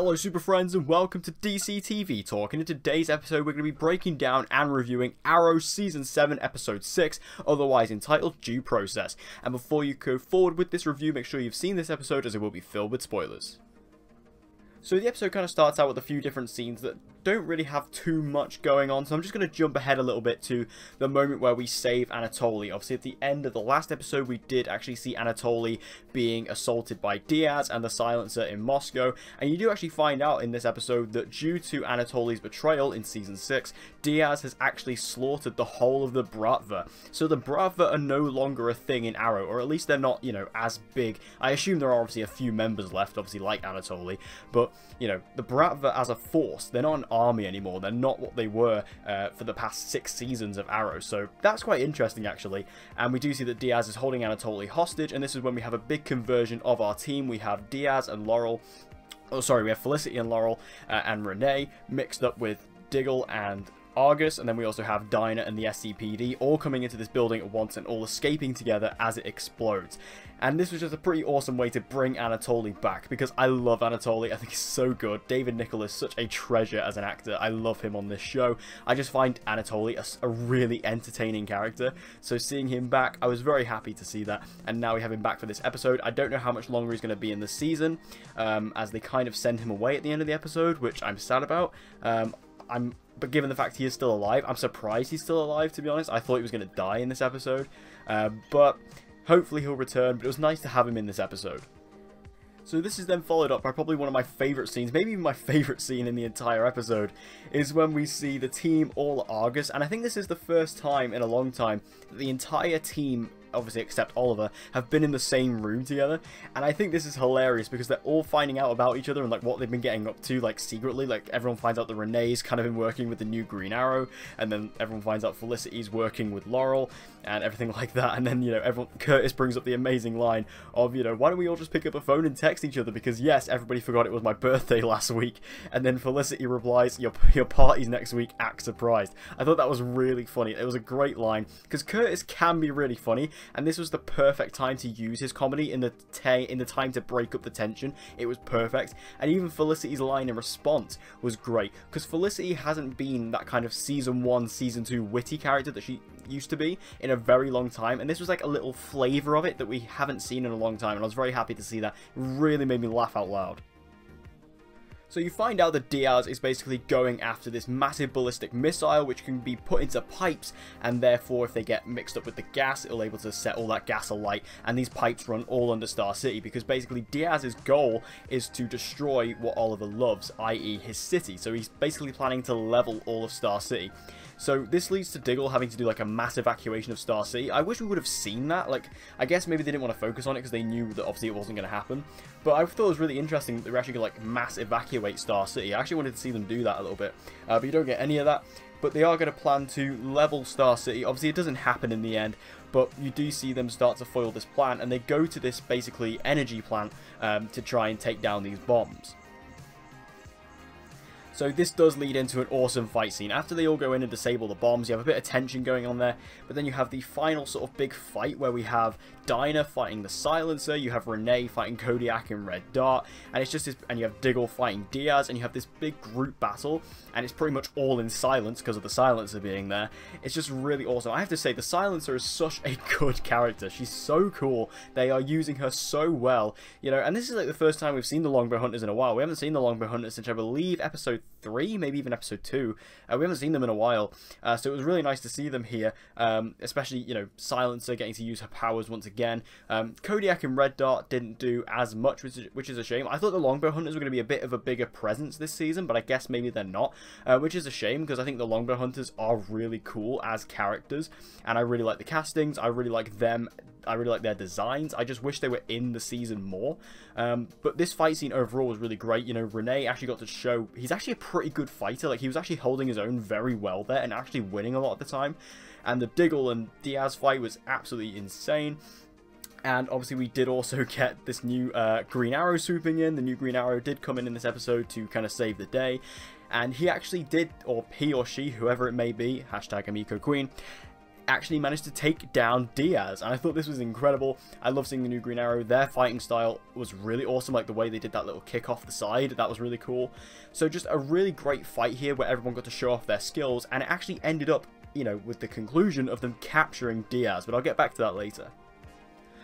Hello super friends and welcome to DC TV Talk, and in today's episode we're going to be breaking down and reviewing Arrow Season 7 Episode 6, otherwise entitled Due Process. And before you go forward with this review, make sure you've seen this episode as it will be filled with spoilers. So the episode kind of starts out with a few different scenes that don't really have too much going on, so I'm just going to jump ahead a little bit to the moment where we save Anatoly. Obviously at the end of the last episode we did actually see Anatoly being assaulted by Diaz and the Silencer in Moscow, and you do actually find out in this episode that due to Anatoly's betrayal in Season 6, Diaz has actually slaughtered the whole of the Bratva. So the Bratva are no longer a thing in Arrow, or at least they're not, you know, as big. I assume there are obviously a few members left, obviously like Anatoly, but, you know, the Bratva as a force, they're not an army anymore. They're not what they were for the past 6 seasons of Arrow, so that's quite interesting actually. And we do see that Diaz is holding Anatoly hostage, and this is when we have a big conversion of our team. We have Diaz and Laurel, we have Felicity and Laurel and Renee mixed up with Diggle and Argus, and then we also have Dinah and the SCPD all coming into this building at once and all escaping together as it explodes. And this was just a pretty awesome way to bring Anatoly back, because I love Anatoly. I think he's so good. David Nicholas, such a treasure as an actor. I love him on this show. I just find Anatoly a really entertaining character, so seeing him back, I was very happy to see that, and now we have him back for this episode. I don't know how much longer he's going to be in the season, as they kind of send him away at the end of the episode, which I'm sad about. But given the fact he is still alive, I'm surprised he's still alive, to be honest. I thought he was going to die in this episode. But hopefully he'll return. But it was nice to have him in this episode. So this is then followed up by probably one of my favourite scenes, maybe even my favourite scene in the entire episode, is when we see the team all at Argus. And I think this is the first time in a long time that the entire team, obviously except Oliver, have been in the same room together. And I think this is hilarious because they're all finding out about each other and like what they've been getting up to, like secretly. Like everyone finds out that Renee's kind of been working with the new Green Arrow, and then everyone finds out Felicity's working with Laurel and everything like that. And then, you know, Curtis brings up the amazing line of, you know, why don't we all just pick up a phone and text each other, because yes, everybody forgot it was my birthday last week. And then Felicity replies, your party's next week, act surprised. I thought that was really funny. It was a great line because Curtis can be really funny, and this was the perfect time to use his comedy in the time to break up the tension. It was perfect. And even Felicity's line in response was great, because Felicity hasn't been that kind of Season 1, Season 2 witty character that she used to be in a very long time, and this was like a little flavour of it that we haven't seen in a long time, and I was very happy to see that. It really made me laugh out loud. So you find out that Diaz is basically going after this massive ballistic missile which can be put into pipes, and therefore if they get mixed up with the gas, it'll able to set all that gas alight, and these pipes run all under Star City, because basically Diaz's goal is to destroy what Oliver loves, i.e. his city. So he's basically planning to level all of Star City. So this leads to Diggle having to do like a mass evacuation of Star City. I wish we would have seen that. Like, I guess maybe they didn't want to focus on it because they knew that obviously it wasn't going to happen. But I thought it was really interesting that they were actually going to like mass evacuate Star City. I actually wanted to see them do that a little bit. But you don't get any of that. But they are going to plan to level Star City. Obviously it doesn't happen in the end, but you do see them start to foil this plan, and they go to this basically energy plant to try and take down these bombs. So this does lead into an awesome fight scene. After they all go in and disable the bombs, you have a bit of tension going on there, but then you have the final sort of big fight where we have Dinah fighting the Silencer, you have Renee fighting Kodiak and Red Dart, and it's just this, and you have Diggle fighting Diaz, and you have this big group battle, and it's pretty much all in silence because of the Silencer being there. It's just really awesome. I have to say, the Silencer is such a good character. She's so cool. They are using her so well, you know, and this is like the first time we've seen the Longbow Hunters in a while. We haven't seen the Longbow Hunters since, I believe, episode 3, maybe even episode 2. We haven't seen them in a while, so it was really nice to see them here, especially, you know, Silencer getting to use her powers once again. Kodiak and Red Dart didn't do as much, which is a shame. I thought the Longbow Hunters were going to be a bit of a bigger presence this season, but I guess maybe they're not, which is a shame, because I think the Longbow Hunters are really cool as characters, and I really like the castings, I really like them, I really like their designs. I just wish they were in the season more. But this fight scene overall was really great. You know, Renee actually got to show he's actually a pretty good fighter. Like, he was actually holding his own very well there and actually winning a lot of the time. And the Diggle and Diaz fight was absolutely insane. And obviously we did also get this new Green Arrow swooping in. The new Green Arrow did come in this episode to kind of save the day. And he actually did, or he or she, whoever it may be, hashtag Amico Queen, actually managed to take down Diaz, and I thought this was incredible. I love seeing the new Green Arrow. Their fighting style was really awesome, like the way they did that little kick off the side, that was really cool. So just a really great fight here where everyone got to show off their skills, and it actually ended up, you know, with the conclusion of them capturing Diaz, but I'll get back to that later.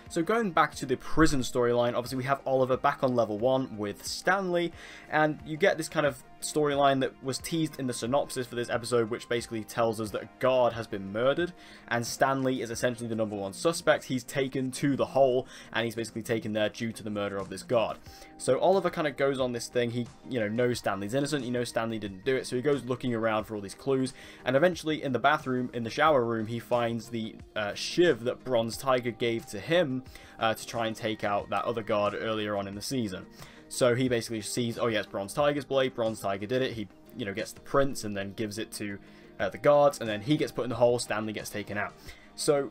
So going back to the prison storyline, obviously we have Oliver back on level 1 with Stanley, and you get this kind of storyline that was teased in the synopsis for this episode, which basically tells us that a guard has been murdered, and Stanley is essentially the #1 suspect. He's taken to the hole, and he's basically taken there due to the murder of this guard. So Oliver kind of goes on this thing. He, you know, knows Stanley's innocent. He knows Stanley didn't do it, so he goes looking around for all these clues, and eventually in the bathroom, in the shower room, he finds the shiv that Bronze Tiger gave to him to try and take out that other guard earlier on in the season. So he basically sees, oh yeah, it's Bronze Tiger's blade, Bronze Tiger did it, he, you know, gets the prints and then gives it to the guards, and then he gets put in the hole, Stanley gets taken out. So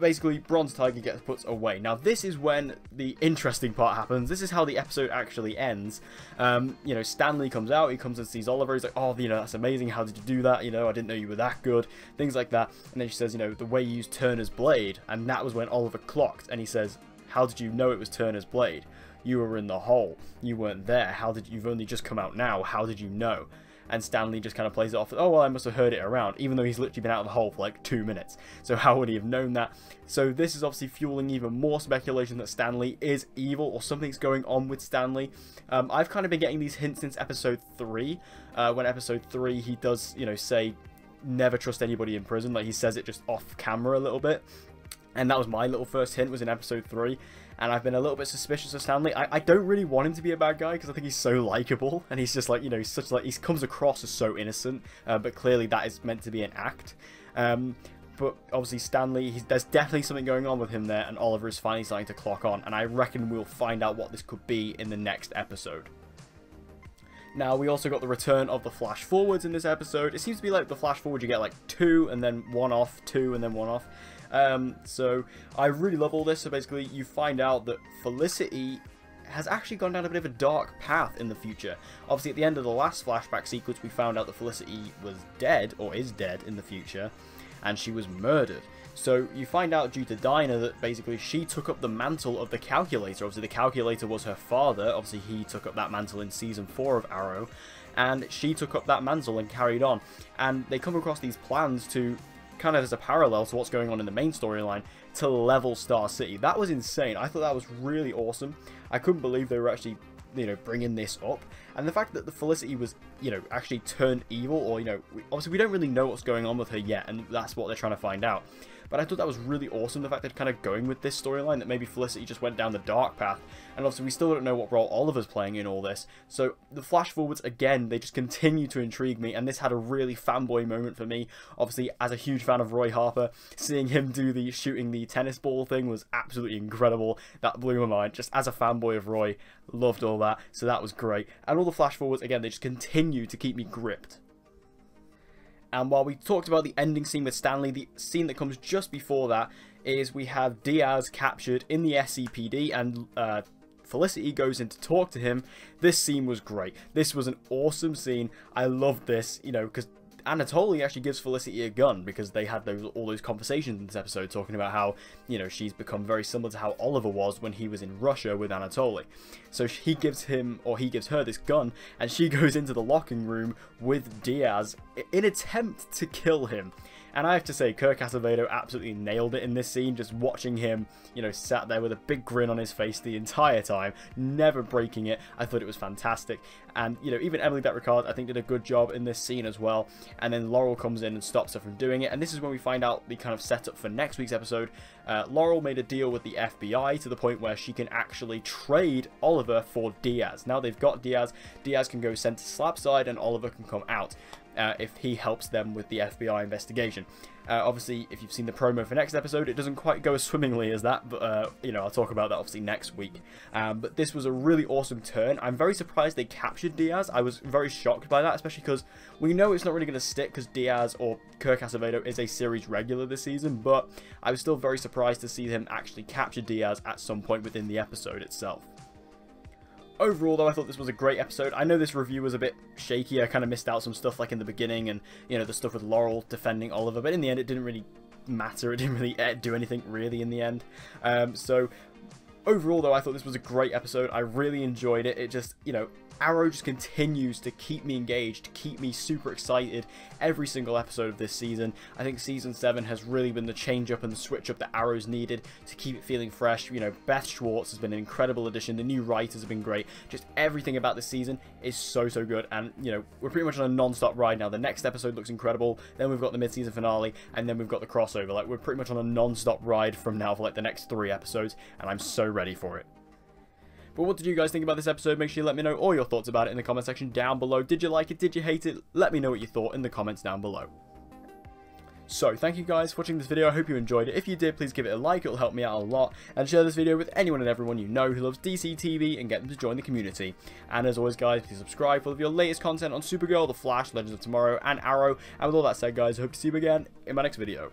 basically, Bronze Tiger gets put away. Now this is when the interesting part happens. This is how the episode actually ends. You know, Stanley comes out, he comes and sees Oliver, he's like, oh, you know, that's amazing, how did you do that, you know, I didn't know you were that good, things like that. And then she says, you know, the way you used Turner's blade, and that was when Oliver clocked, and he says, how did you know it was Turner's blade? You were in the hole. You weren't there. How did you've only just come out now? How did you know? And Stanley just kind of plays it off. Oh, well, I must have heard it around, even though he's literally been out of the hole for like 2 minutes. So how would he have known that? So this is obviously fueling even more speculation that Stanley is evil, or something's going on with Stanley. I've kind of been getting these hints since episode 3. When episode 3 he does, you know, say never trust anybody in prison. Like he says it just off camera a little bit. And that was my little first hint, was in episode 3. And I've been a little bit suspicious of Stanley. I don't really want him to be a bad guy, because I think he's so likable. And he's just like, you know, he's such like, he comes across as so innocent. But clearly that is meant to be an act. But obviously Stanley, there's definitely something going on with him there. And Oliver is finally starting to clock on. And I reckon we'll find out what this could be in the next episode. Now, we also got the return of the flash forwards in this episode. It seems to be like the flash forward, you get like 2 and then 1 off, 2 and then 1 off. So I really love all this. So basically you find out that Felicity has actually gone down a bit of a dark path in the future. Obviously at the end of the last flashback sequence we found out that Felicity was dead, or is dead in the future, and she was murdered. So you find out due to Dinah that basically she took up the mantle of the Calculator. Obviously the Calculator was her father. Obviously he took up that mantle in season 4 of Arrow, and she took up that mantle and carried on. And they come across these plans to, kind of as a parallel to what's going on in the main storyline, to level Star City. That was insane. I thought that was really awesome. I couldn't believe they were actually, you know, bringing this up. And the fact that the Felicity was, you know, actually turned evil, or, you know, obviously we don't really know what's going on with her yet, and that's what they're trying to find out. But I thought that was really awesome, the fact they're kind of going with this storyline, that maybe Felicity just went down the dark path. And obviously we still don't know what role Oliver's playing in all this. So the flash forwards, again, they just continue to intrigue me, and this had a really fanboy moment for me. Obviously, as a huge fan of Roy Harper, seeing him do the shooting the tennis ball thing was absolutely incredible. That blew my mind. Just as a fanboy of Roy, loved all that. So that was great. And all the flash forwards, again, they just continue to keep me gripped. And while we talked about the ending scene with Stanley, the scene that comes just before that is we have Diaz captured in the SCPD, and Felicity goes in to talk to him. This scene was great. This was an awesome scene. I loved this, you know, because Anatolys actually gives Felicity a gun, because they had all those conversations in this episode talking about how, you know, she's become very similar to how Oliver was when he was in Russia with Anatolys. So he gives him, or he gives her, this gun, and she goes into the locking room with Diaz in attempt to kill him. And I have to say, Kirk Acevedo absolutely nailed it in this scene, just watching him, you know, sat there with a big grin on his face the entire time, never breaking it. I thought it was fantastic. And, you know, even Emily Ricard, I think, did a good job in this scene as well. And then Laurel comes in and stops her from doing it. And this is when we find out the kind of setup for next week's episode. Laurel made a deal with the FBI to the point where she can actually trade Oliver for Diaz. Now they've got Diaz. Diaz can go sent to Slabside, and Oliver can come out. If he helps them with the FBI investigation. Obviously, if you've seen the promo for next episode, it doesn't quite go as swimmingly as that, but, you know, I'll talk about that obviously next week. But this was a really awesome turn. I'm very surprised they captured Diaz. I was very shocked by that, especially because we know it's not really going to stick, because Diaz, or Kirk Acevedo, is a series regular this season, but I was still very surprised to see him actually capture Diaz at some point within the episode itself. Overall, though, I thought this was a great episode. I know this review was a bit shaky. I kind of missed out some stuff like in the beginning, and, you know, the stuff with Laurel defending Oliver, but in the end it didn't really matter. It didn't really do anything really in the end. So overall, though, I thought this was a great episode. I really enjoyed it. It just, you know, Arrow just continues to keep me engaged, to keep me super excited every single episode of this season. I think Season 7 has really been the change up and the switch up that Arrow's needed to keep it feeling fresh. You know, Beth Schwartz has been an incredible addition. The new writers have been great. Just everything about this season is so good. And, you know, we're pretty much on a non-stop ride now. The next episode looks incredible. Then we've got the mid-season finale. And then we've got the crossover. Like, we're pretty much on a non-stop ride from now for, like, the next 3 episodes. And I'm so ready for it. But what did you guys think about this episode? Make sure you let me know all your thoughts about it in the comment section down below. Did you like it? Did you hate it? Let me know what you thought in the comments down below. So, thank you guys for watching this video. I hope you enjoyed it. If you did, please give it a like. It'll help me out a lot. And share this video with anyone and everyone you know who loves DC TV and get them to join the community. And as always, guys, please subscribe for all of your latest content on Supergirl, The Flash, Legends of Tomorrow, and Arrow. And with all that said, guys, I hope to see you again in my next video.